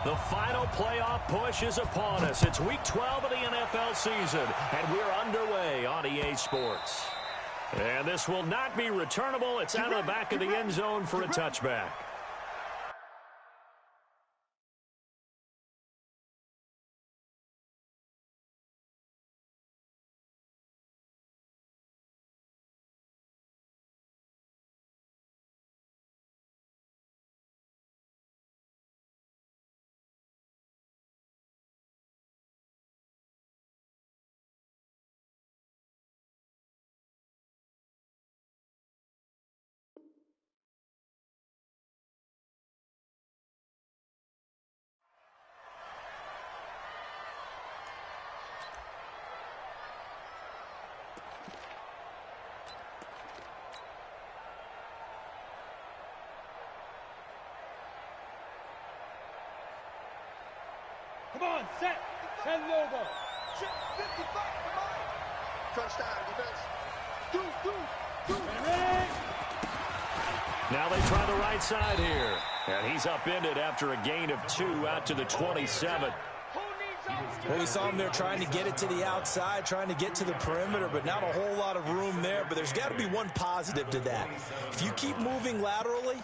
The final playoff push is upon us. It's Week 12 of the NFL season, and we're underway on EA Sports. And this will not be returnable. It's out of the back of the end zone for a touchback. Come on, set. Send over. 55, come on. Touchdown, defense. Do. Now they try the right side here. And he's upended after a gain of 2 out to the 27. Well, we saw him there trying to get it to the outside, trying to get to the perimeter, but not a whole lot of room there. But there's got to be one positive to that. If you keep moving laterally,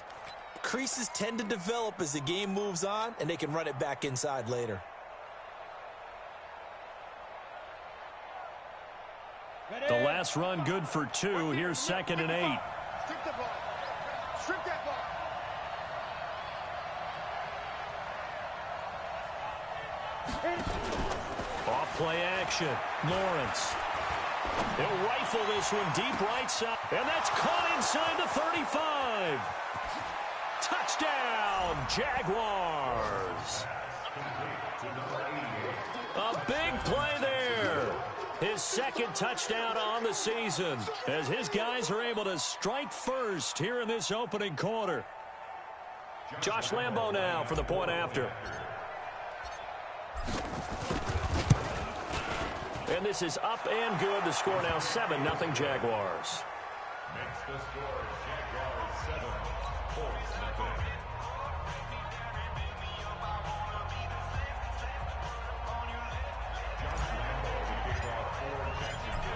creases tend to develop as the game moves on, and they can run it back inside later. The last run good for 2. Here's 2nd and 8. Strip the ball. Strip that ball. Off play action. Lawrence. He'll rifle this one deep right side. And that's caught inside the 35. Touchdown, Jaguars. A big play there. His 2nd touchdown on the season as his guys are able to strike first here in this opening quarter. Josh Lambo now for the point after. And this is up and good. The score now 7-0 Jaguars. Makes the score Jaguars 7, Colts nothing.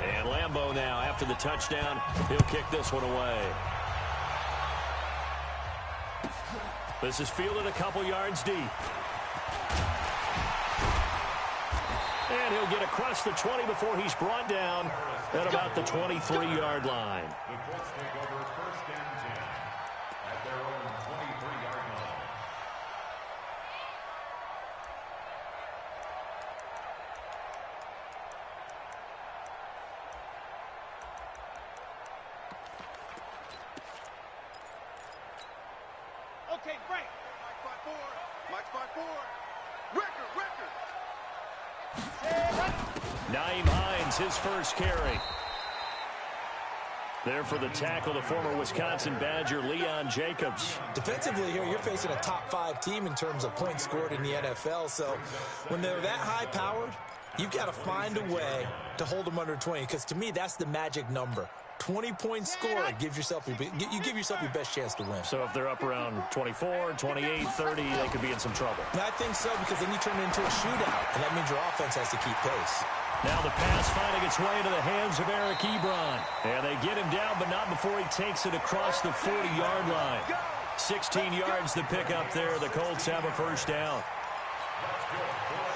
And Lambo now, after the touchdown, he'll kick this one away. This is fielded a couple yards deep. And he'll get across the 20 before he's brought down at about the 23-yard line. The Colts take over 1st and 10 at their own 23-yard line. Okay, break. Mike's by 4. Record. Naeem Hines, his first carry. There for the tackle, the former Wisconsin Badger, Leon Jacobs. Defensively here, you're facing a top 5 team in terms of points scored in the NFL. So when they're that high-powered, you've got to find a way to hold them under 20, because to me, that's the magic number. 20 points scored, you give yourself your best chance to win. So if they're up around 24, 28, 30, they could be in some trouble. I think so, because then you turn it into a shootout, and that means your offense has to keep pace. Now the pass finding its way into the hands of Eric Ebron. And they get him down, but not before he takes it across the 40-yard line. 16 yards to pick up there. The Colts have a first down.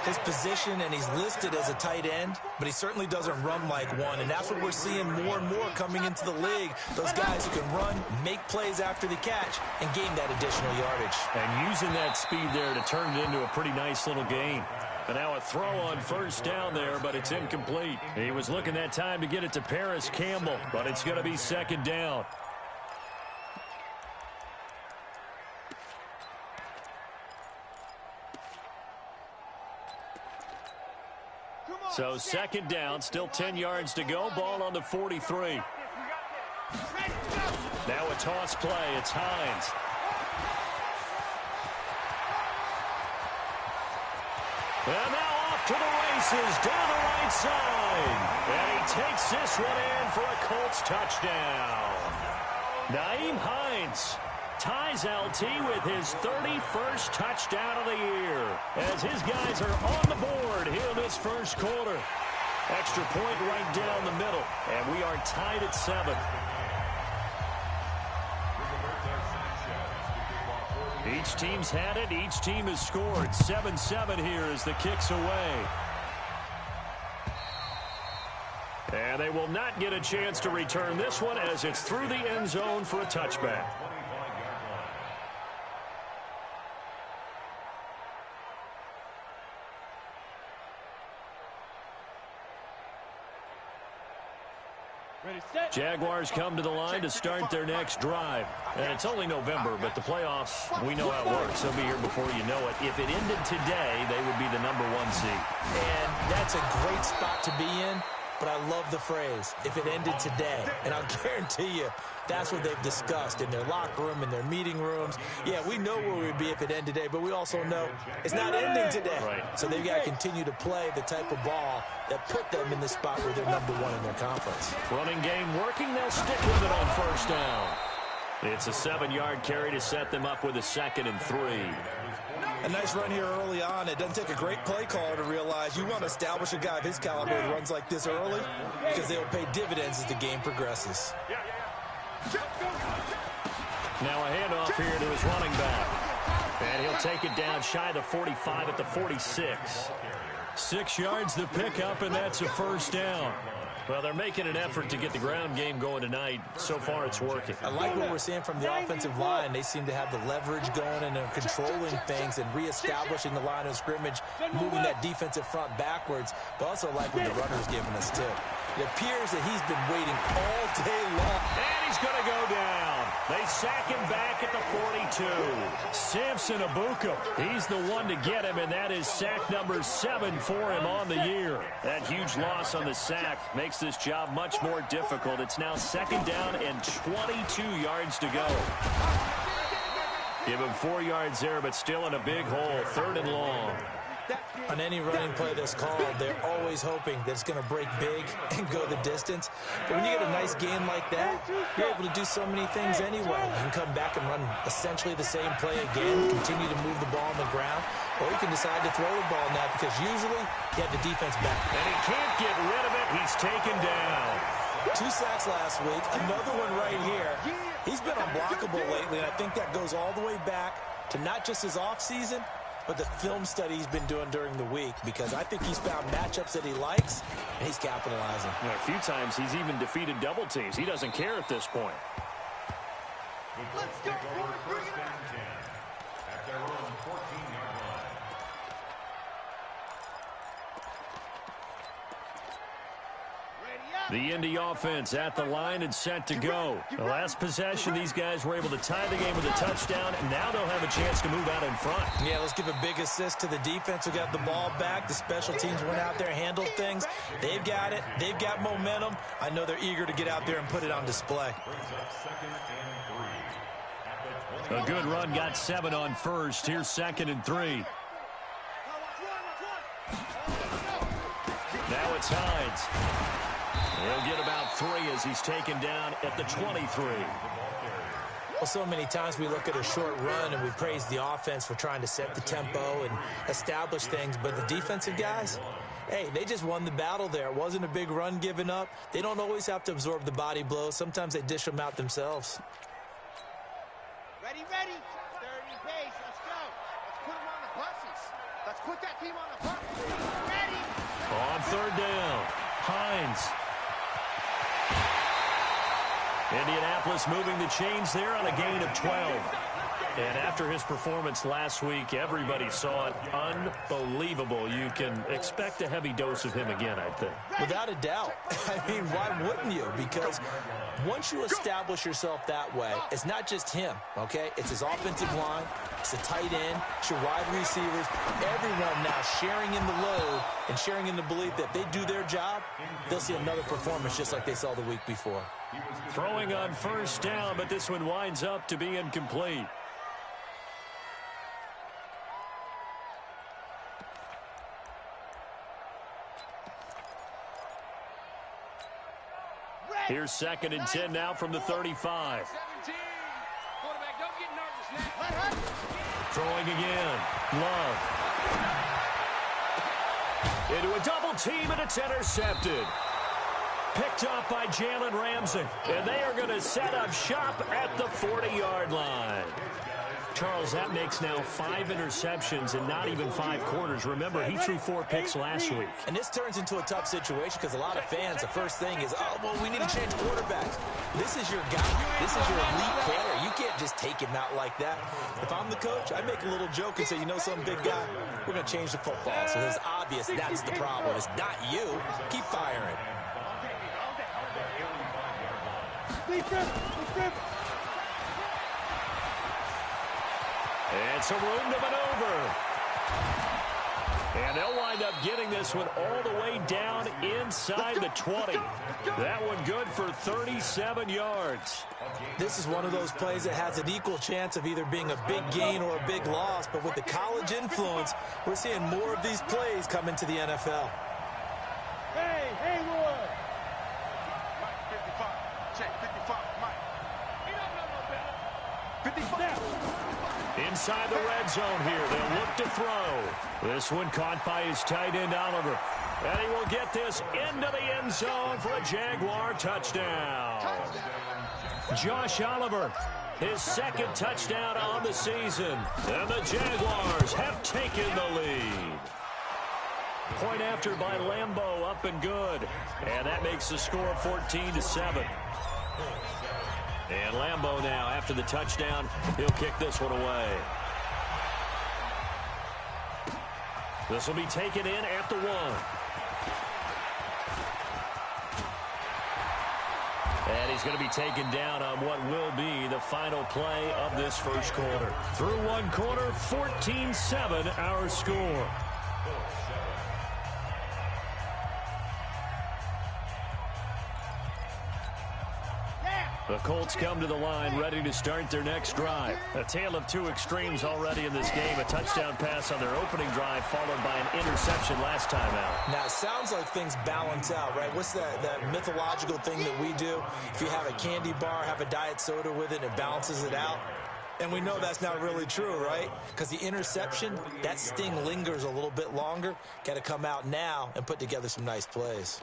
His position, and he's listed as a tight end, but he certainly doesn't run like one, and that's what we're seeing more and more coming into the league. Those guys who can run, make plays after the catch, and gain that additional yardage. And using that speed there to turn it into a pretty nice little gain. And now a throw on first down there, but it's incomplete. He was looking that time to get it to Paris Campbell, but it's going to be 2nd down. So 2nd down, still 10 yards to go. Ball on the 43. Now a toss play. It's Hines. And now off to the races down the right side. And he takes this one in for a Colts touchdown. Naeem Hines ties LT with his 31st touchdown of the year, as his guys are on the board here in this first quarter. Extra point right down the middle, and we are tied at 7. Each team's had it. Each team has scored. 7-7 here as the kick's away. And they will not get a chance to return this one as it's through the end zone for a touchback. Jaguars come to the line to start their next drive. And it's only November, but the playoffs, we know how it works. They'll be here before you know it. If it ended today, they would be the #1 seed. And that's a great spot to be in, but I love the phrase, if it ended today. And I'll guarantee you, that's what they've discussed in their locker room, in their meeting rooms. Yeah, we know where we'd be if it ended today, but we also know it's not ending today. Right. So they've got to continue to play the type of ball that put them in the spot where they're #1 in their conference. Running game working. They'll stick with it on first down. It's a 7-yard carry to set them up with a 2nd and 3. A nice run here early on. It doesn't take a great play caller to realize you want to establish a guy of his caliber who runs like this early because they will pay dividends as the game progresses. Now a handoff here to his running back. And he'll take it down shy of the 45 at the 46. 6 yards the pickup, and that's a first down. Well, they're making an effort to get the ground game going tonight. So far, it's working. I like what we're seeing from the offensive line. They seem to have the leverage going and they're controlling things and reestablishing the line of scrimmage, moving that defensive front backwards. But also like what the runner's giving us, too. It appears that he's been waiting all day long. And he's going to go down. They sack him back at the 42. Samson Abuka, he's the one to get him, and that is sack number 7 for him on the year. That huge loss on the sack makes this job much more difficult. It's now 2nd down and 22 yards to go. Give him 4 yards there, but still in a big hole. 3rd and long. On any running play that's called, they're always hoping that it's going to break big and go the distance. But when you get a nice gain like that, you're able to do so many things anyway. You can come back and run essentially the same play again, continue to move the ball on the ground, or you can decide to throw the ball now because usually you have the defense back. And he can't get rid of it. He's taken down. 2 sacks last week, another one right here. He's been unblockable lately, and I think that goes all the way back to not just his offseason, but the film study he's been doing during the week, because I think he's found matchups that he likes, and he's capitalizing. Well, a few times he's even defeated double teams. He doesn't care at this point. Let's go, boys. Bring it on. At their own 14-yard line. The Indy offense at the line and set to go. The last possession, these guys were able to tie the game with a touchdown, and now they'll have a chance to move out in front. Yeah, let's give a big assist to the defense who got the ball back. The special teams went out there, handled things. They've got it. They've got momentum. I know they're eager to get out there and put it on display. A good run got 7 on first. Here's 2nd and 3. Now it's Hines. He'll get about 3 as he's taken down at the 23. Well, so many times we look at a short run and we praise the offense for trying to set the tempo and establish things, but the defensive guys, hey, they just won the battle there. It wasn't a big run given up. They don't always have to absorb the body blows. Sometimes they dish them out themselves. Ready, ready. 30 pace. Let's go. Let's put them on the buses. Let's put that team on the bus. Ready. On 3rd down, Hines. Indianapolis moving the chains there on a gain of 12. And after his performance last week, everybody saw it. Unbelievable. You can expect a heavy dose of him again, I think. Without a doubt. I mean, why wouldn't you? Because once you establish yourself that way, it's not just him, okay? It's his offensive line. It's the tight end. It's your wide receivers. Everyone now sharing in the load and sharing in the belief that they do their job, they'll see another performance just like they saw the week before. Throwing on 1st down, but this one winds up to be incomplete. Here's 2nd and 10 now from the 35. 17. Quarterback, don't get Throwing again. Love. Into a double team, and it's intercepted. Picked up by Jalen Ramsey. And they are going to set up shop at the 40-yard line. Charles, that makes now 5 interceptions in not even 5 quarters. Remember, he threw 4 picks last week. And this turns into a tough situation because a lot of fans, the first thing is, oh, well, we need to change quarterbacks. This is your guy. This is your elite player. You can't just take him out like that. If I'm the coach, I make a little joke and say, you know something, big guy? We're going to change the football. So it's obvious that's the problem. It's not you. Keep firing. And some room to maneuver. And they'll wind up getting this one all the way down inside the 20. That one good for 37 yards. This is one of those plays that has an equal chance of either being a big gain or a big loss. But with the college influence, we're seeing more of these plays come into the NFL. Hey, Haywood! Mike, 55. Check, 55, Mike. He don't know no better. 55. Inside the red zone here, they'll look to throw. This one caught by his tight end, Oliver. And he will get this into the end zone for a Jaguar touchdown. Josh Oliver, his 2nd touchdown on the season. And the Jaguars have taken the lead. Point after by Lambeau, up and good. And that makes the score 14-7. And Lambeau now, after the touchdown, he'll kick this one away. This will be taken in at the 1. And he's going to be taken down on what will be the final play of this first quarter. Through 1 quarter, 14-7 our score. The Colts come to the line ready to start their next drive. A tale of 2 extremes already in this game. A touchdown pass on their opening drive followed by an interception last time out. Now, it sounds like things balance out, right? What's that mythological thing that we do? If you have a candy bar, have a diet soda with it, it balances it out. And we know that's not really true, right? Because the interception, that sting lingers a little bit longer. Got to come out now and put together some nice plays.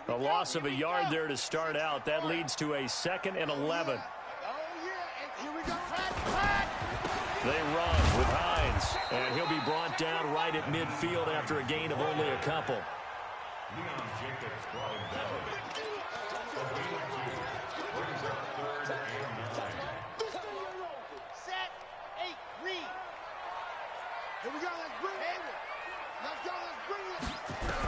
A loss of a yard there to start out. That leads to a 2nd and 11. They run with Hines, and he'll be brought down right at midfield after a gain of only a couple. Set, 8, read. Here we go, let's bring it. Let's go, let's bring it.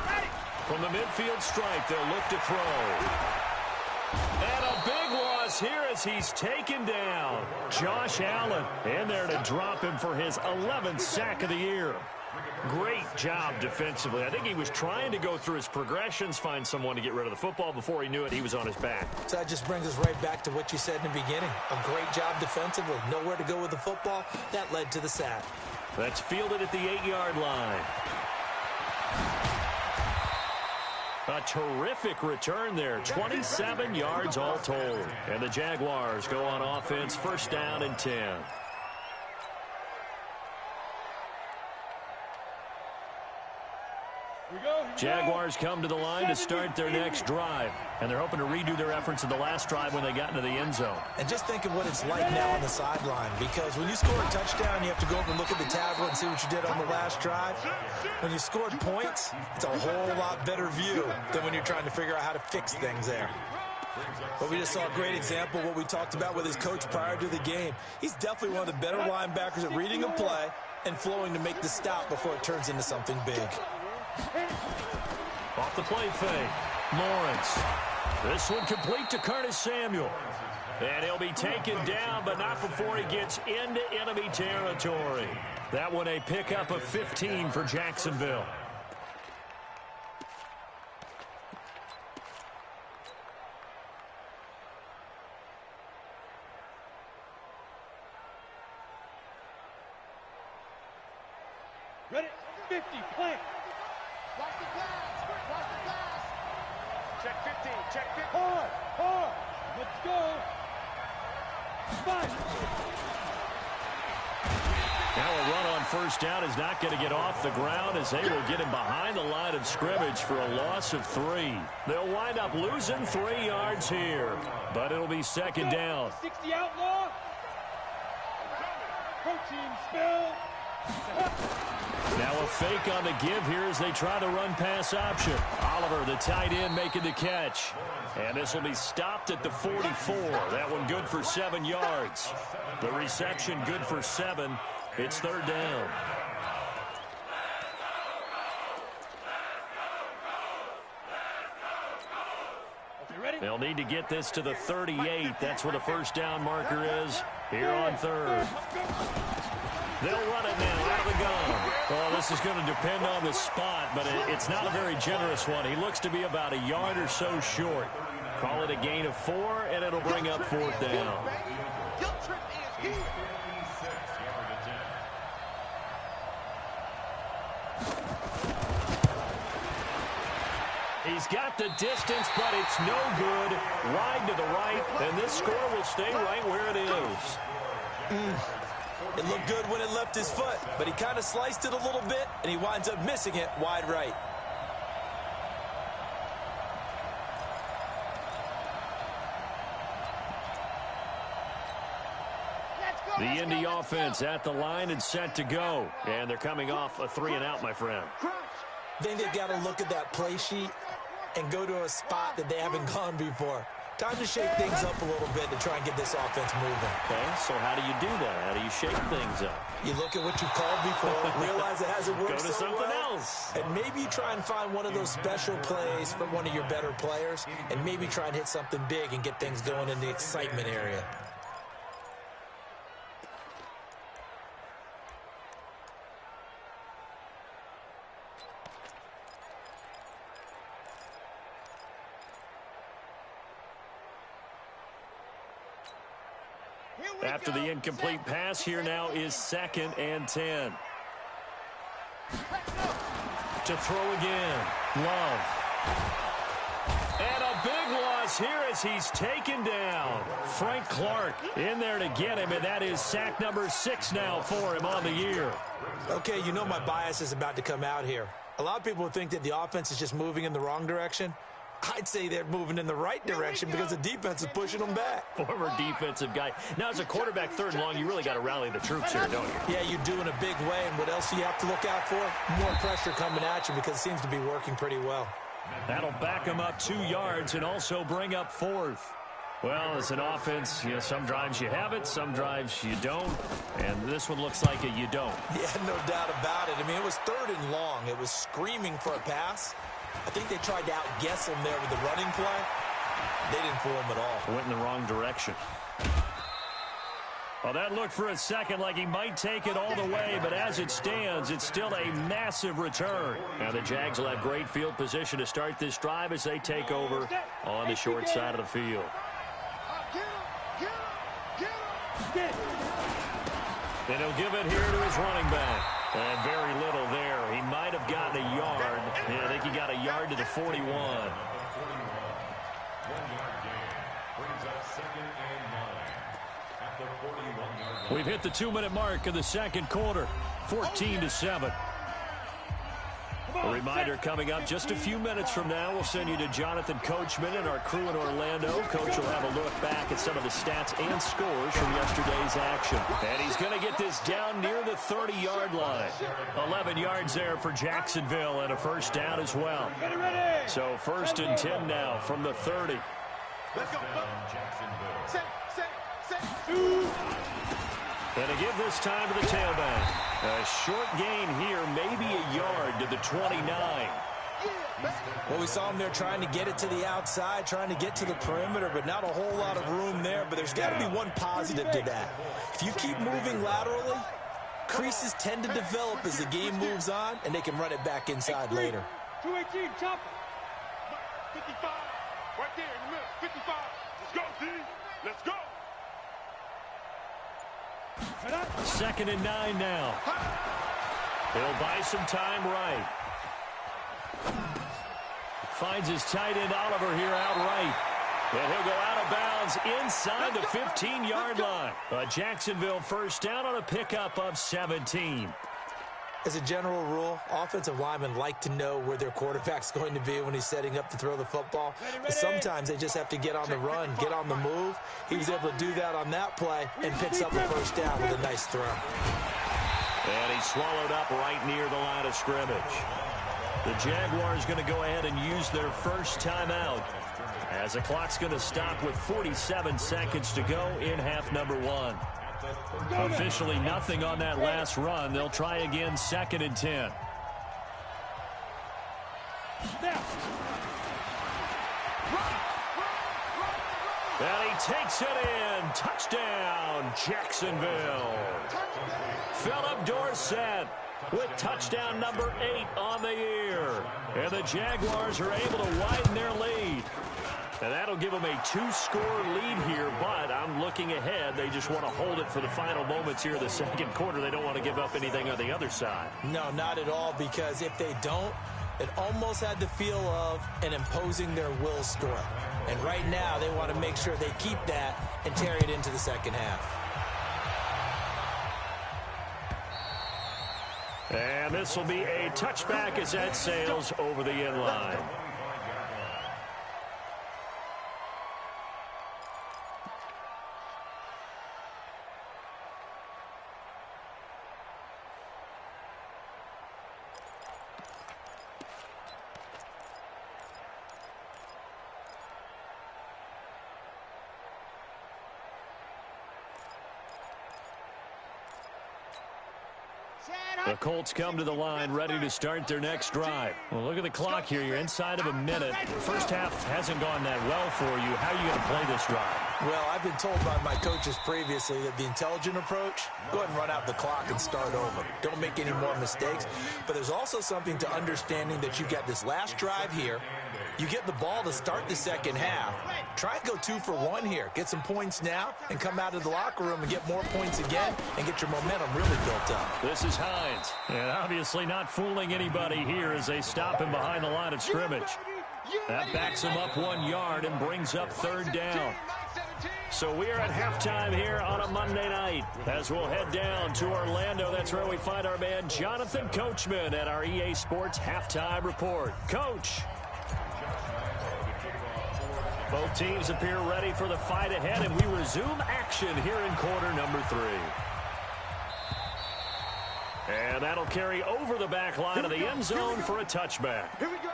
Ready. From the midfield stripe, they'll look to throw. And a big loss here as he's taken down. Josh Allen in there to drop him for his 11th sack of the year. Great job defensively. I think he was trying to go through his progressions, find someone to get rid of the football. Before he knew it, he was on his back. So that just brings us right back to what you said in the beginning. A great job defensively. Nowhere to go with the football. That led to the sack. That's fielded at the 8-yard line. A terrific return there. 27 yards all told. And the Jaguars go on offense, 1st down and 10. Jaguars come to the line to start their next drive. And they're hoping to redo their efforts in the last drive when they got into the end zone. And just think of what it's like now on the sideline. Because when you score a touchdown, you have to go over and look at the tablet and see what you did on the last drive. When you scored points, it's a whole lot better view than when you're trying to figure out how to fix things there. But we just saw a great example of what we talked about with his coach prior to the game. He's definitely one of the better linebackers at reading a play and flowing to make the stop before it turns into something big. Off the play fake, Lawrence. This one complete to Curtis Samuel. And he'll be taken down, but not before he gets into enemy territory. That one a pickup of 15 for Jacksonville. Ready? 50, plant. Watch the pass. Watch the pass. Check 15. Check 15. Hard, hard. Let's go. Now a run on first down is not going to get off the ground as they will get him behind the line of scrimmage for a loss of 3. They'll wind up losing 3 yards here, but it'll be second down. 60 outlaw. Protein spill. Now a fake on the give here as they try to run pass option. Oliver, the tight end, making the catch. And this will be stopped at the 44. That one good for 7 yards. The reception good for 7. It's third down. They'll need to get this to the 38. That's where the first down marker is here on third. They'll run it now out of the gun. Well, this is going to depend on the spot, but it's not a very generous one. He looks to be about a yard or so short. Call it a gain of 4, and it'll bring up fourth down. He's got the distance, but it's no good. Wide to the right, and this score will stay right where it is. It looked good when it left his foot, but he kind of sliced it a little bit, and he winds up missing it wide right. The Indy offense at the line and set to go. And they're coming off a 3-and-out, my friend. I think they've got to look at that play sheet and go to a spot that they haven't gone before. Time to shake things up a little bit to try and get this offense moving. Okay, so how do you do that? How do you shake things up? You look at what you called before, realize it hasn't worked Go to so something well, else. and maybe you try and find one of those special plays from one of your better players, and maybe try and hit something big and get things going in the excitement area. After the incomplete pass, here now is 2nd and 10. To throw again. Love. And a big loss here as he's taken down. Frank Clark in there to get him, and that is sack number 6 now for him on the year. Okay, you know my bias is about to come out here. A lot of people think that the offense is just moving in the wrong direction. I'd say they're moving in the right direction because the defense is pushing them back. Former defensive guy. Now, as a quarterback 3rd and long, you really got to rally the troops here, don't you? Yeah, you do in a big way. And what else do you have to look out for? More pressure coming at you because it seems to be working pretty well. That'll back him up 2 yards and also bring up 4th. Well, as an offense, you know, some drives you have it, some drives you don't, and this one looks like you don't. Yeah, no doubt about it. I mean, it was 3rd and long. It was screaming for a pass. I think they tried to outguess him there with the running play. They didn't fool him at all. Went in the wrong direction. Well, that looked for a second like he might take it all the way, but as it stands, it's still a massive return. Now the Jags will have great field position to start this drive as they take over on the short side of the field. And he'll give it here to his running back. And very little there. He might have gotten a yard. Yeah, I think he got a yard to the 41. We've hit the 2-minute mark of the second quarter. 14-7. A reminder coming up just a few minutes from now. We'll send you to Jonathan Coachman and our crew in Orlando. Coach will have a look back at some of the stats and scores from yesterday's action. And he's going to get this down near the 30-yard line. 11 yards there for Jacksonville and a first down as well. So 1st and 10 now from the 30. Let's go. Set. And to give this time to the tailback. A short gain here, maybe a yard to the 29. Well, we saw him there trying to get it to the outside, trying to get to the perimeter, but not a whole lot of room there. But there's got to be one positive to that. If you keep moving laterally, creases tend to develop as the game moves on, and they can run it back inside later. 218, chopper. 55, right there in the middle, 55. Let's go, D. Let's go. 2nd and 9 now. He'll buy some time right. Finds his tight end Oliver here out right. And he'll go out of bounds inside the 15-yard line. A Jacksonville first down on a pickup of 17. As a general rule, offensive linemen like to know where their quarterback's going to be when he's setting up to throw the football. But sometimes they just have to get on the run, get on the move. He was able to do that on that play and picks up the first down with a nice throw. And he's swallowed up right near the line of scrimmage. The Jaguars going to go ahead and use their first timeout as the clock's going to stop with 47 seconds to go in half number 1. Officially nothing on that last run. They'll try again 2nd and 10. And he takes it in. Touchdown, Jacksonville. Philip Dorsett with touchdown number 8 on the year. And the Jaguars are able to widen their lead. And that'll give them a 2-score lead here, but I'm looking ahead. They just want to hold it for the final moments here in the second quarter. They don't want to give up anything on the other side. No, not at all, because if they don't, it almost had the feel of an imposing their will score. And right now, they want to make sure they keep that and carry it into the second half. And this will be a touchback as that sails over the end line. The Colts come to the line ready to start their next drive. Well, look at the clock here. You're inside of a minute. First half hasn't gone that well for you. How are you going to play this drive? Well, I've been told by my coaches previously that the intelligent approach, go ahead and run out the clock and start over. Don't make any more mistakes. But there's also something to understanding that you got this last drive here. You get the ball to start the second half. Try and go 2 for 1 here. Get some points now and come out of the locker room and get more points again and get your momentum really built up. This is Hines. And obviously not fooling anybody here as they stop him behind the line of scrimmage. That backs him up 1 yard and brings up 3rd down. So we are at halftime here on a Monday night as we'll head down to Orlando. That's where we find our man Jonathan Coachman at our EA Sports Halftime Report. Coach. Both teams appear ready for the fight ahead, and we resume action here in quarter number 3. And that'll carry over the back line of the end zone for a touchback. Here we go.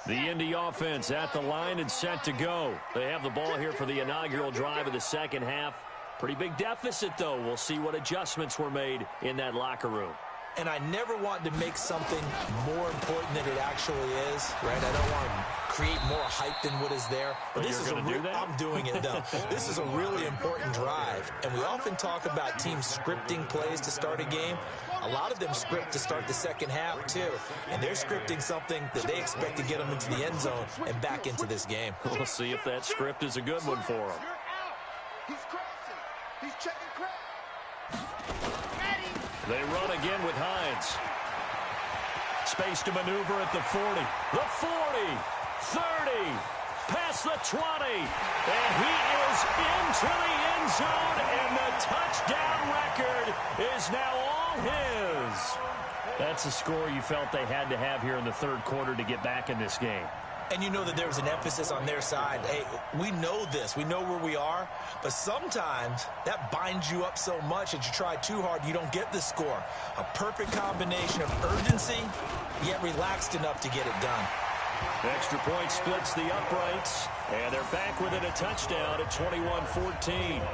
The Indy offense at the line and set to go. They have the ball here for the inaugural drive of the second half. Pretty big deficit, though. We'll see what adjustments were made in that locker room. And I never want to make something more important than it actually is, right? I don't want to create more hype than what is there. But this is I'm doing it, though. This is a really important drive. And we often talk about teams scripting plays to start a game. A lot of them script to start the second half, too. And they're scripting something that they expect to get them into the end zone and back into this game. We'll see if that script is a good one for them. He's crossing. He's checking crap. They run again with Hines. Space to maneuver at the 40. The 40. 30. Past the 20. And he is into the end zone. And the touchdown record is now all his. That's a score you felt they had to have here in the third quarter to get back in this game. And you know that there was an emphasis on their side. Hey, we know this. We know where we are. But sometimes that binds you up so much that you try too hard, you don't get the score. A perfect combination of urgency, yet relaxed enough to get it done. Extra point splits the uprights. And they're back within a touchdown at 21-14.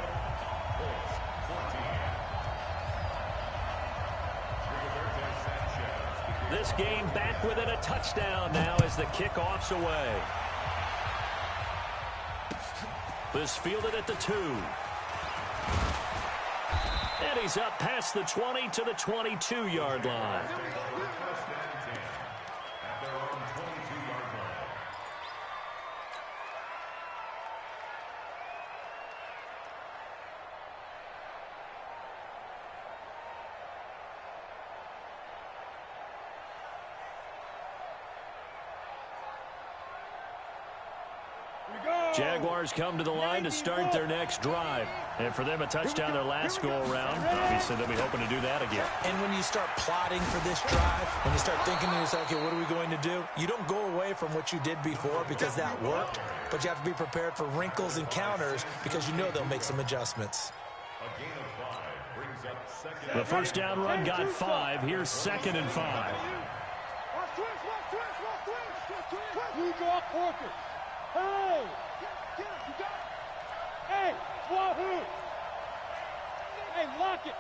This game back within a touchdown now as the kickoff's away. This fielded at the 2. And he's up past the 20 to the 22-yard line. Jaguars come to the line to start their next drive. And for them, a touchdown their last go-around. Obviously, they'll be hoping to do that again. And when you start plotting for this drive, when you start thinking to yourself, okay, what are we going to do? You don't go away from what you did before because that worked, but you have to be prepared for wrinkles and counters because you know they'll make some adjustments. The first down run got 5. Here's 2nd and 5. You go up, Porter. Hey! Hey, Wahoo! Hey, lock it!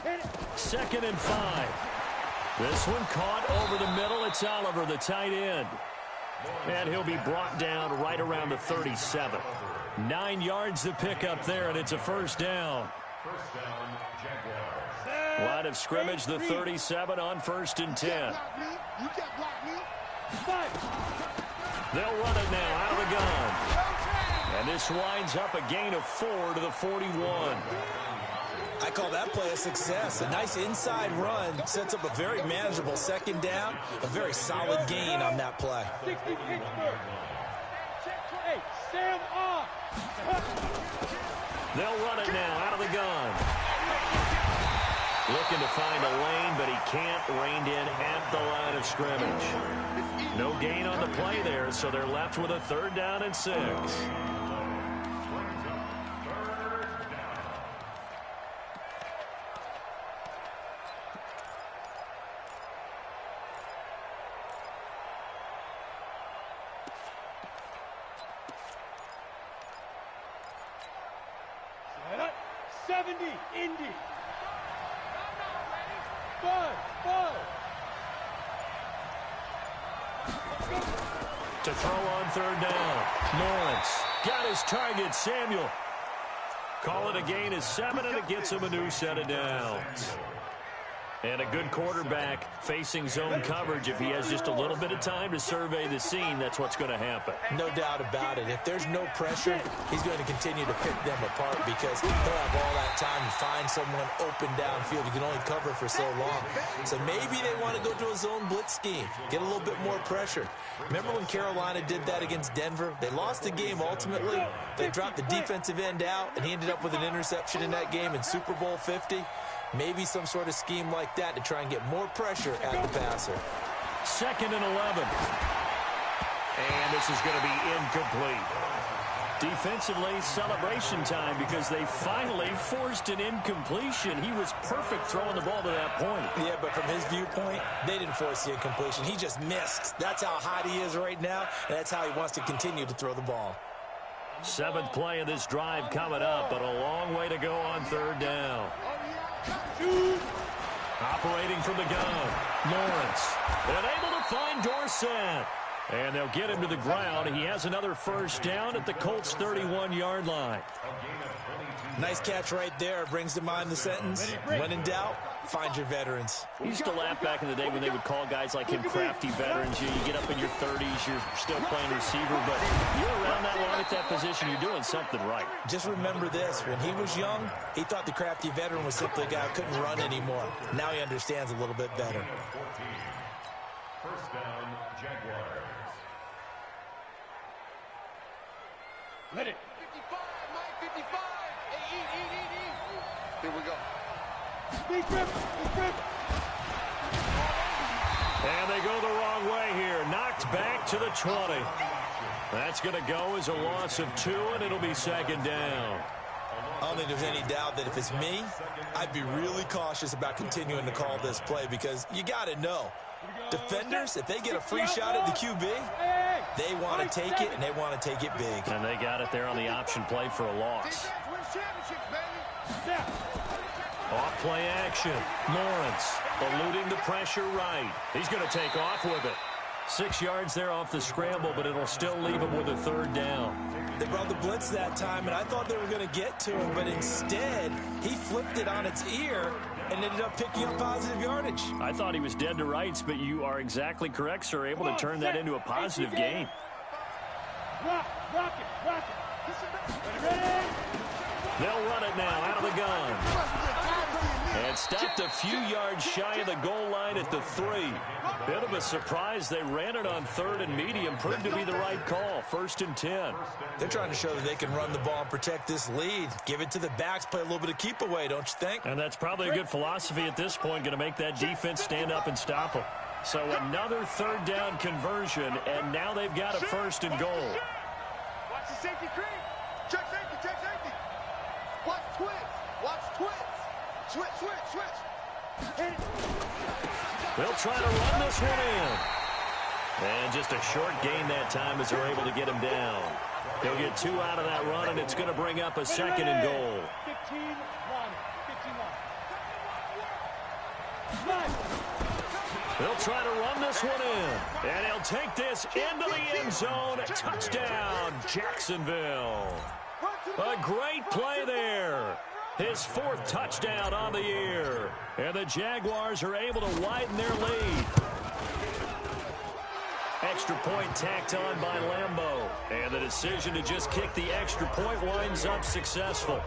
Hit it! 2nd and 5. This one caught over the middle. It's Oliver, the tight end. And he'll be brought down right around the 37. 9 yards to pick up there, and it's a first down. Line of scrimmage, the 37 on 1st and 10. They'll run it now out of the gun. And this winds up a gain of 4 to the 41. I call that play a success. A nice inside run sets up a very manageable 2nd down. A very solid gain on that play. 60 Pittsburgh. Hey, Sam off. They'll run it now out of the gun. Looking to find a lane, but he can't. Reined in at the line of scrimmage. No gain on the play there, so they're left with a 3rd down and 6. Set up. 70 Indy. Bud. To throw on 3rd down. Lawrence got his target, Samuel. Call it a gain of 7, and it gets him a new set of downs. And a good quarterback facing zone coverage. If he has just a little bit of time to survey the scene, that's what's going to happen. No doubt about it. If there's no pressure, he's going to continue to pick them apart because he'll have all that time to find someone open downfield. You can only cover for so long. So maybe they want to go to a zone blitz scheme, get a little bit more pressure. Remember when Carolina did that against Denver? They lost the game ultimately. They dropped the defensive end out, and he ended up with an interception in that game in Super Bowl 50. Maybe some sort of scheme like that to try and get more pressure at the passer. 2nd and 11. And this is going to be incomplete. Defensively, celebration time because they finally forced an incompletion. He was perfect throwing the ball to that point. Yeah, but from his viewpoint, they didn't force the incompletion. He just missed. That's how hot he is right now, and that's how he wants to continue to throw the ball. 7th play of this drive coming up, but a long way to go on 3rd down. Operating from the gun, Lawrence. And able to find Dorsett. And they'll get him to the ground. He has another first down at the Colts' 31-yard line. Nice catch right there. Brings to mind the sentence, when in doubt, find your veterans. He used to laugh back in the day when they would call guys like him crafty veterans. You get up in your 30s, you're still playing receiver, but you're around that long at that position, you're doing something right. Just remember this. When he was young, he thought the crafty veteran was simply a guy who couldn't run anymore. Now he understands a little bit better. First down, Jaguars. Let it. 55, Mike, 55. Hey, eat. Here we go. Deep rip. And they go the wrong way here. Knocked back to the 20. That's going to go as a loss of 2, and it'll be 2nd down. I don't think there's any doubt that if it's me, I'd be really cautious about continuing to call this play because you got to know. Defenders, if they get a free shot at the QB, they want to take it, and they want to take it big. And they got it there on the option play for a loss. Off play action. Lawrence eluding the pressure right. He's going to take off with it. 6 yards there off the scramble, but it'll still leave him with a 3rd down. They brought the blitz that time, and I thought they were going to get to him, but instead, he flipped it on its ear and ended up picking up positive yardage. I thought he was dead to rights, but you are exactly correct, sir. Able to turn that into a positive gain. Rock it. Ready? They'll run it now out of the gun. And stopped a few yards shy of the goal line at the 3. Bit of a surprise. They ran it on 3rd and medium. Proved to be the right call. 1st and 10. They're trying to show that they can run the ball and protect this lead. Give it to the backs. Play a little bit of keep away, don't you think? And that's probably a good philosophy at this point. Going to make that defense stand up and stop them. So another 3rd down conversion. And now they've got a 1st and goal. Watch the safety creep. Check safety, check safety. Watch twitch. Watch twitch. Switch, switch, switch. Hit it. They'll try to run this one in. And just a short gain that time as they're able to get him down. They'll get 2 out of that run, and it's going to bring up a 2nd and goal. 15 line. 15 line. They'll try to run this one in. And he'll take this into the end zone. Touchdown, Jacksonville. A great play there. His 4th touchdown on the year. And the Jaguars are able to widen their lead. Extra point tacked on by Lambeau. And the decision to just kick the extra point winds up successful.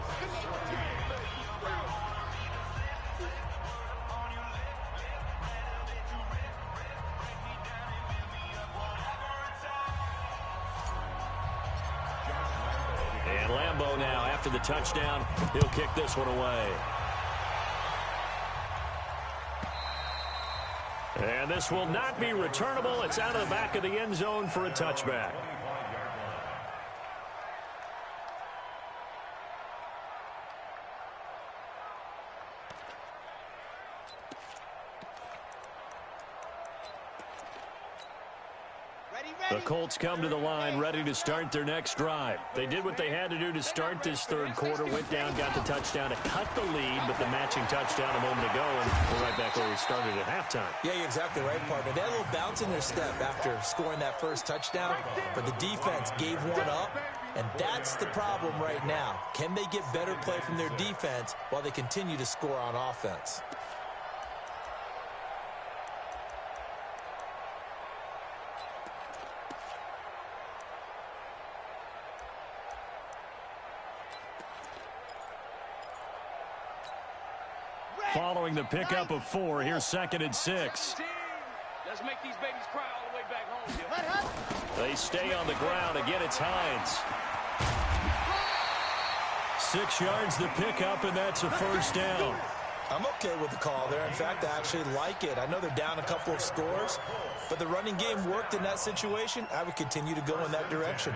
And Lambeau now, after the touchdown, he'll kick this one away. And this will not be returnable. It's out of the back of the end zone for a touchback. The Colts come to the line ready to start their next drive. They did what they had to do to start this 3rd quarter, went down, got the touchdown to cut the lead, but the matching touchdown a moment ago, and we're right back where we started at halftime. Yeah, you're exactly right, partner. They had a little bounce in their step after scoring that 1st touchdown, but the defense gave one up, and that's the problem right now. Can they get better play from their defense while they continue to score on offense? Following the pickup of 4, here's 2nd and 6. Let's make these babies cry all the way back home. They stay on the ground. Again, it's Hines. 6 yards the pickup, and that's a 1st down. I'm okay with the call there. In fact, I actually like it. I know they're down a couple of scores, but the running game worked in that situation. I would continue to go in that direction.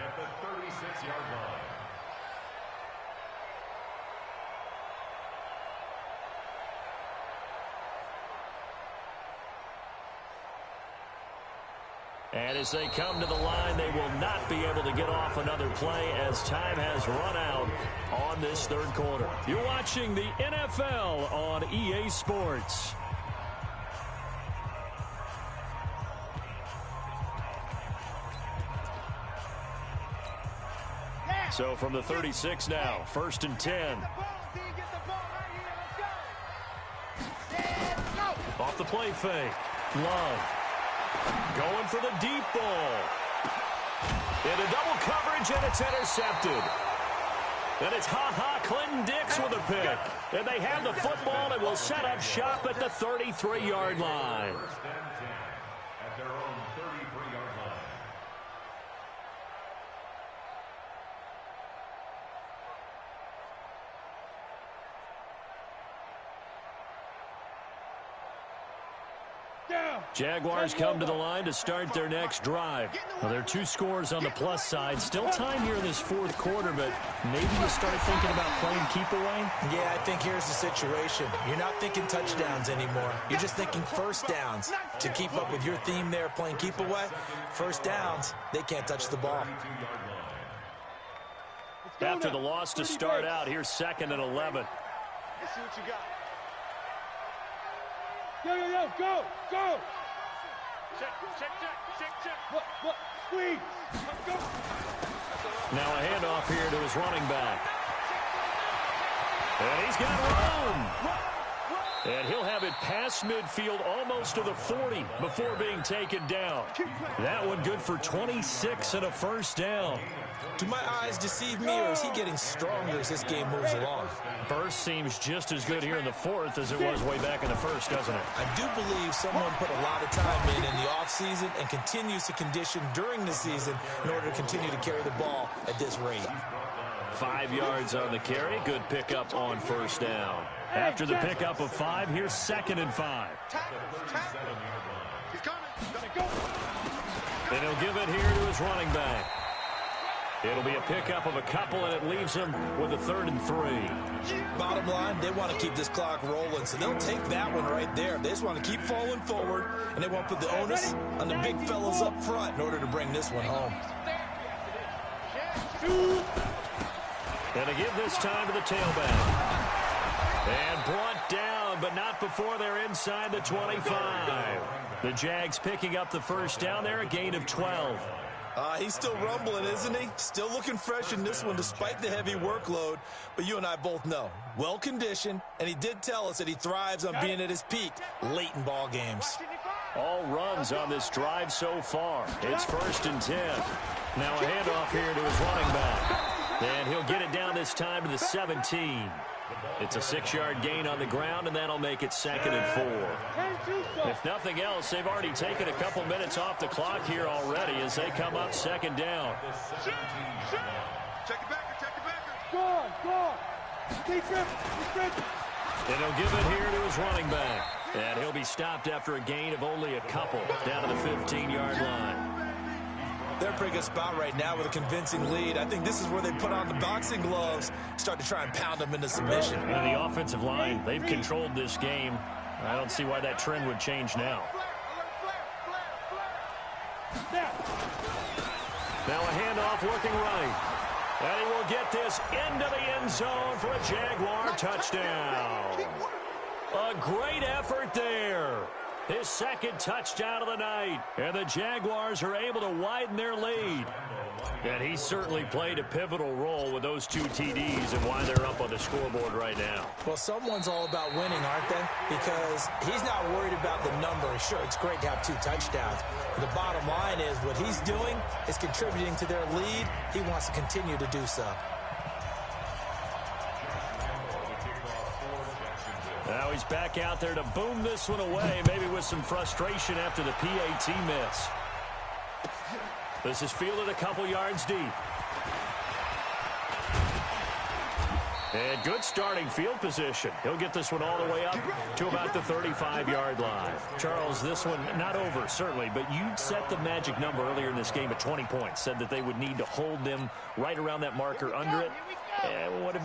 And as they come to the line, they will not be able to get off another play as time has run out on this 3rd quarter. You're watching the NFL on EA Sports. So from the 36 now, 1st and 10. Off the play fake. Love. Going for the deep ball. Into double coverage, and it's intercepted. And it's Clinton Dix with a pick. And they have the football and will set up shop at the 33-yard line. At their own 33-yard line. Jaguars come to the line to start their next drive. Well, there are 2 scores on the plus side. Still time here in this 4th quarter, but maybe you start thinking about playing keep away? Yeah, I think here's the situation. You're not thinking touchdowns anymore. You're just thinking 1st downs. To keep up with your theme there, playing keep away, 1st downs, they can't touch the ball. After the loss to start out, here's 2nd and 11. Let's see what you got. Yo, go, go. Check. What, squeeze. Go. Now a handoff here to his running back. And he's got room. And he'll have it past midfield almost to the 40 before being taken down. That one good for 26 and a first down. Do my eyes deceive me, or is he getting stronger as this game moves along? Burst seems just as good here in the fourth as it was way back in the first, doesn't it? I do believe someone put a lot of time in the offseason and continues to condition during the season in order to continue to carry the ball at this rate. 5 yards on the carry. Good pickup on first down. After the pickup of 5, here's 2nd and 5. And he'll give it here to his running back. It'll be a pickup of a couple, and it leaves him with a 3rd and 3. Bottom line, they want to keep this clock rolling, so they'll take that one right there. They just want to keep falling forward, and they want to put the onus on the big fellas up front in order to bring this one home. And to give this time to the tailback. And brought down, but not before they're inside the 25. The Jags picking up the first down there, a gain of 12. He's still rumbling, isn't he? Still looking fresh in this one despite the heavy workload. But you and I both know, well-conditioned, and he did tell us that he thrives on being at his peak late in ball games. All runs on this drive so far. It's 1st and 10. Now a handoff here to his running back. And he'll get it down this time to the 17. It's a 6-yard gain on the ground, and that'll make it 2nd and 4. If nothing else, they've already taken a couple minutes off the clock here already as they come up 2nd down. Check it back, check it back. Go on. And he'll give it here to his running back. And he'll be stopped after a gain of only a couple down to the 15-yard line. They're in a pretty good spot right now with a convincing lead. I think this is where they put on the boxing gloves, start to try and pound them into submission. And the offensive line, they've controlled this game. I don't see why that trend would change now. Now a handoff working right. And he will get this into the end zone for a Jaguar touchdown. A great effort there. His 2nd touchdown of the night. And the Jaguars are able to widen their lead. And he certainly played a pivotal role with those 2 TDs and why they're up on the scoreboard right now. Well, someone's all about winning, aren't they? Because he's not worried about the number. Sure, it's great to have 2 touchdowns. But the bottom line is what he's doing is contributing to their lead. He wants to continue to do so. Now he's back out there to boom this one away, maybe with some frustration after the PAT miss. This is fielded a couple yards deep. And good starting field position. He'll get this one all the way up to about the 35-yard line. Charles, this one not over, certainly, but you set the magic number earlier in this game at 20 points. Said that they would need to hold them right around that marker under it.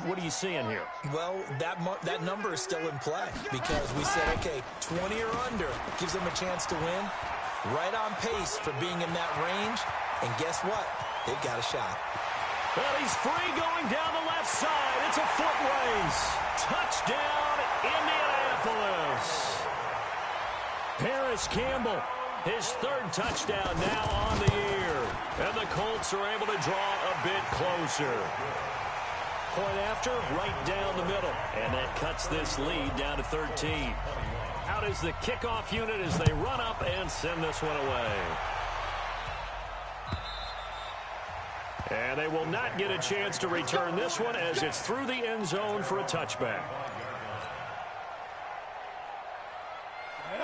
What are you seeing here? Well, that number is still in play because we said, okay, 20 or under gives them a chance to win. Right on pace for being in that range. And guess what? They've got a shot. Well, he's free going down the left side. It's a foot race. Touchdown, Indianapolis. Paris Campbell, his 3rd touchdown now on the year. And the Colts are able to draw a bit closer. Point after, right down the middle. And that cuts this lead down to 13. Out is the kickoff unit as they run up and send this one away. And they will not get a chance to return this one as it's through the end zone for a touchback.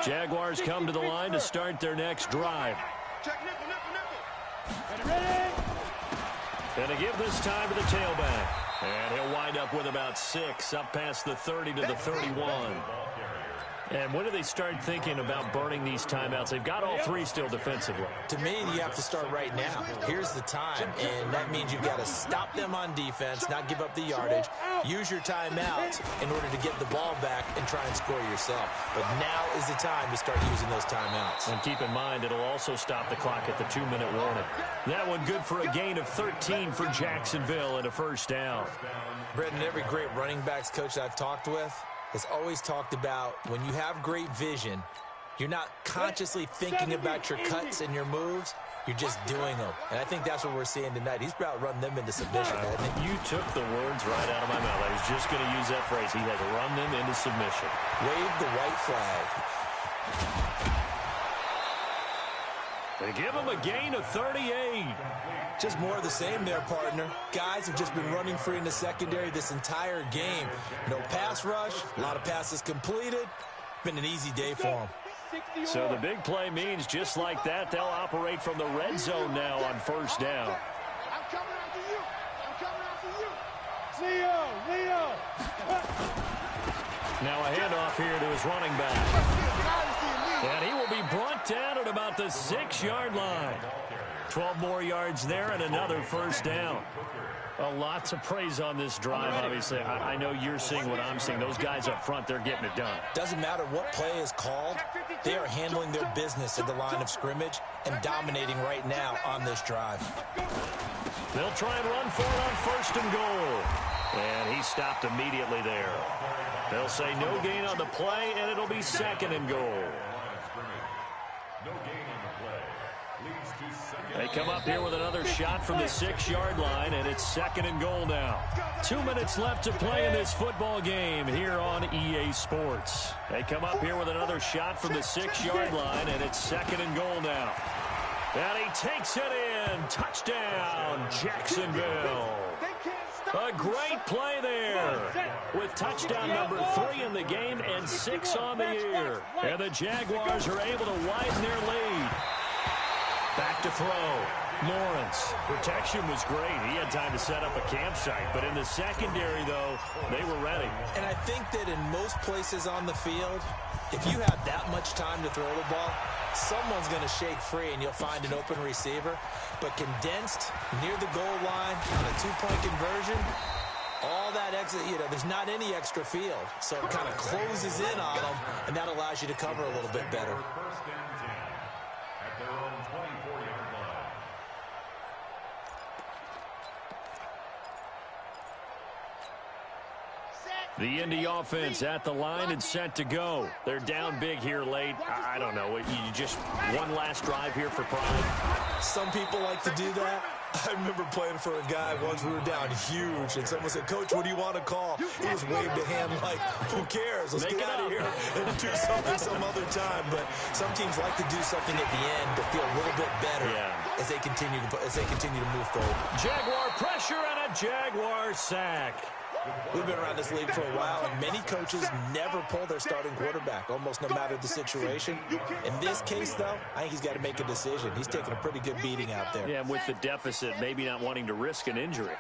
Jaguars come to the line to start their next drive. And to give this time to the tailback. And he'll wind up with about 6 up past the 30 to the 31. And when do they start thinking about burning these timeouts? They've got all 3 still defensively. To me, you have to start right now. Here's the time, and that means you've got to stop them on defense, not give up the yardage, use your timeouts in order to get the ball back and try and score yourself. But now is the time to start using those timeouts. And keep in mind, it'll also stop the clock at the 2-minute warning. That one good for a gain of 13 for Jacksonville and a first down. Brendan, every great running backs coach I've talked with has always talked about when you have great vision, You're not consciously thinking about your cuts and your moves. You're just doing them. And I think that's what we're seeing tonight. He's about run them into submission, hasn't he? You took the words right out of my mouth. I was just going to use that phrase. He has run them into submission. Wave the white flag. They give him a gain of 38. Just more of the same there, partner. Guys have just been running free in the secondary this entire game. No pass rush, a lot of passes completed. Been an easy day for them. So the big play means just like that, they'll operate from the red zone now on first down. I'm coming after you. I'm coming after you. Leo. Now a handoff here to his running back. And he will be brought down at about the 6-yard line. 12 more yards there and another first down. A lot to praise on this drive, obviously. I know you're seeing what I'm seeing. Those guys up front, they're getting it done. Doesn't matter what play is called. They are handling their business at the line of scrimmage and dominating right now on this drive. They'll try and run for it on first and goal. And he stopped immediately there. They'll say no gain on the play, and it'll be second and goal. They come up here with another shot from the 6-yard line, and it's second and goal now. 2 minutes left to play in this football game here on EA Sports. They come up here with another shot from the 6-yard line, and it's second and goal now. And he takes it in. Touchdown, Jacksonville. A great play there with touchdown number 3 in the game and 6 on the year. And the Jaguars are able to widen their lead. Back to throw. Lawrence. Protection was great. He had time to set up a campsite. But in the secondary, though, they were ready. And I think that in most places on the field, if you have that much time to throw the ball, someone's going to shake free and you'll find an open receiver. But condensed near the goal line on a 2-point conversion, all that exit, there's not any extra field. So it kind of closes in on them, and that allows you to cover a little bit better. First and 10 at their own 24-yard line. The Indy offense at the line and set to go. They're down big here late. I don't know. You just one last drive here for pride. Some people like to do that. I remember playing for a guy once. We were down huge, and someone said, "Coach, what do you want to call?" He just waved a hand like, "Who cares? Let's get out of here and do something some other time." But some teams like to do something at the end to feel a little bit better as they continue to move forward. Jaguar pressure and a Jaguar sack. We've been around this league for a while, and many coaches never pull their starting quarterback, almost no matter the situation. In this case, though, I think he's got to make a decision. He's taking a pretty good beating out there. Yeah, with the deficit, maybe not wanting to risk an injury.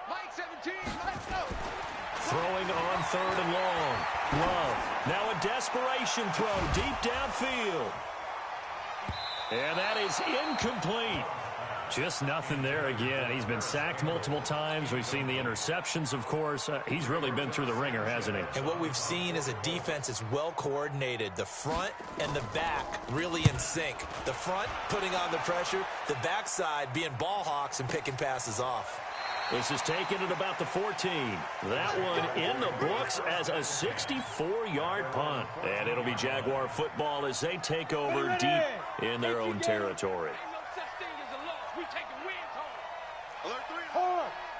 Mike 17, let's go. Throwing on third and long. Love. Now a desperation throw deep downfield. And that is incomplete. Just nothing there again. He's been sacked multiple times. We've seen the interceptions, of course. He's really been through the ringer, hasn't he? And what we've seen is a defense that's well coordinated. The front and the back really in sync. The front putting on the pressure. The backside being ball hawks and picking passes off. This is taken at about the 14. That one in the books as a 64-yard punt. And it'll be Jaguar football as they take over deep in their own territory.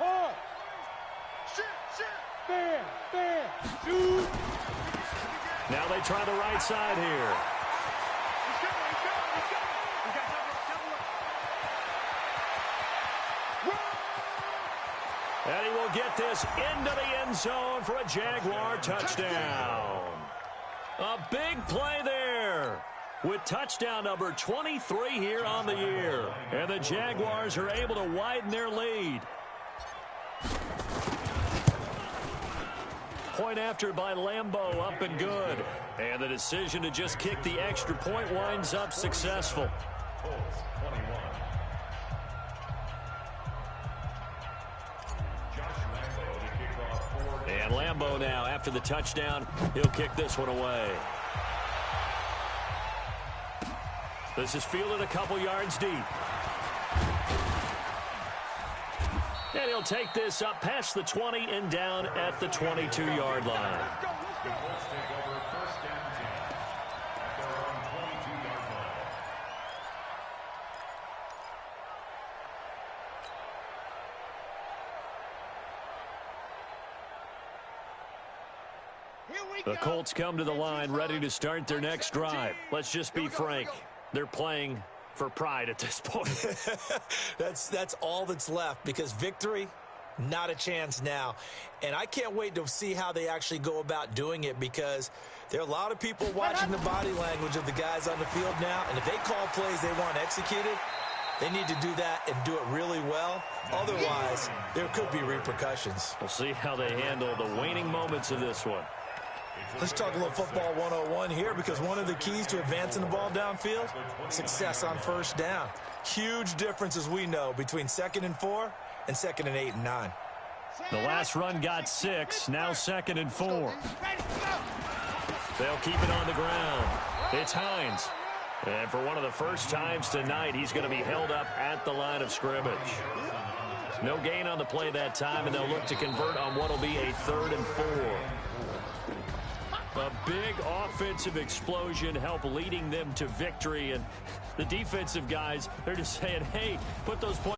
Hard. Fair. Shoot. Now they try the right side here. And he will get this into the end zone for a Jaguar touchdown. A big play there with touchdown number 23 here on the year. And the Jaguars are able to widen their lead. Point after by Lambeau, up and good. And the decision to just kick the extra point winds up successful. Colts 21. And Lambeau now, after the touchdown, he'll kick this one away. This is fielded a couple yards deep. And he'll take this up past the 20 and down at the 22-yard line. The Colts take over first and 10 at their own The Colts come to the line ready to start their next drive. Let's just be frank. They're playing for pride at this point. That's all that's left, because victory, not a chance now. And I can't wait to see how they actually go about doing it, because there are a lot of people watching the body language of the guys on the field now, and if they call plays they want executed, they need to do that and do it really well. Otherwise, there could be repercussions. We'll see how they handle the waning moments of this one. Let's talk a little football 101 here, because one of the keys to advancing the ball downfield, success on first down. Huge difference, as we know, between 2nd and 4 and 2nd and 8 and 9. The last run got 6, now 2nd and 4. They'll keep it on the ground. It's Hines. And for one of the first times tonight, he's going to be held up at the line of scrimmage. No gain on the play that time, and they'll look to convert on what will be a 3rd and 4. A big offensive explosion help leading them to victory, and the defensive guys, they're just saying, hey, put those points